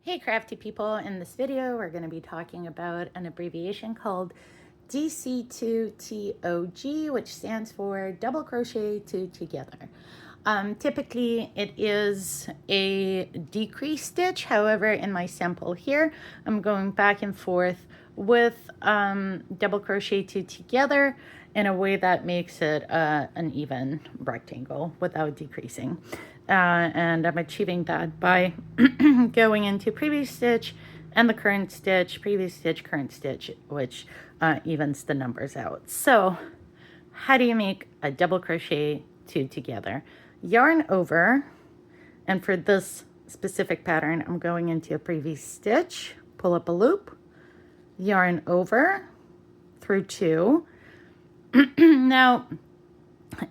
Hey crafty people, in this video we're going to be talking about an abbreviation called Dc2tog, which stands for double crochet two together. Typically it is a decrease stitch. However, in my sample here I'm going back and forth with double crochet two together in a way that makes it an even rectangle without decreasing. And I'm achieving that by going into previous stitch and the current stitch, previous stitch, current stitch, which evens the numbers out. So how do you make a double crochet two together? Yarn over, and for this specific pattern I'm going into a previous stitch, pull up a loop, yarn over through two. Now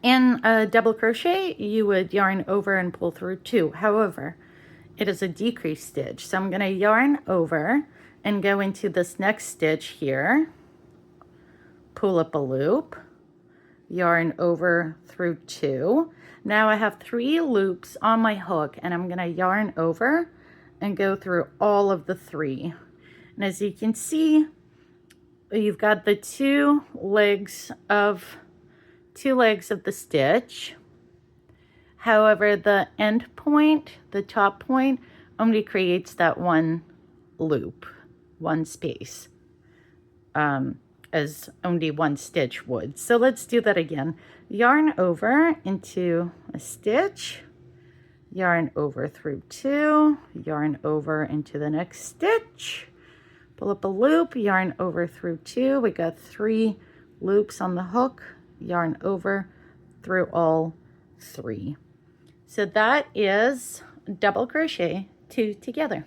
in a double crochet you would yarn over and pull through two. However, it is a decrease stitch, so I'm going to yarn over and go into this next stitch here, pull up a loop, yarn over through two. Now I have 3 loops on my hook, and I'm going to yarn over and go through all of the 3. And as you can see, you've got the two legs of the stitch. However, the end point, the top point, only creates that one loop, one space, as only one stitch would. So let's do that again. Yarn over into a stitch, yarn over through two, yarn over into the next stitch, pull up a loop, yarn over through two. We got 3 loops on the hook, yarn over through all 3. So that is double crochet two together.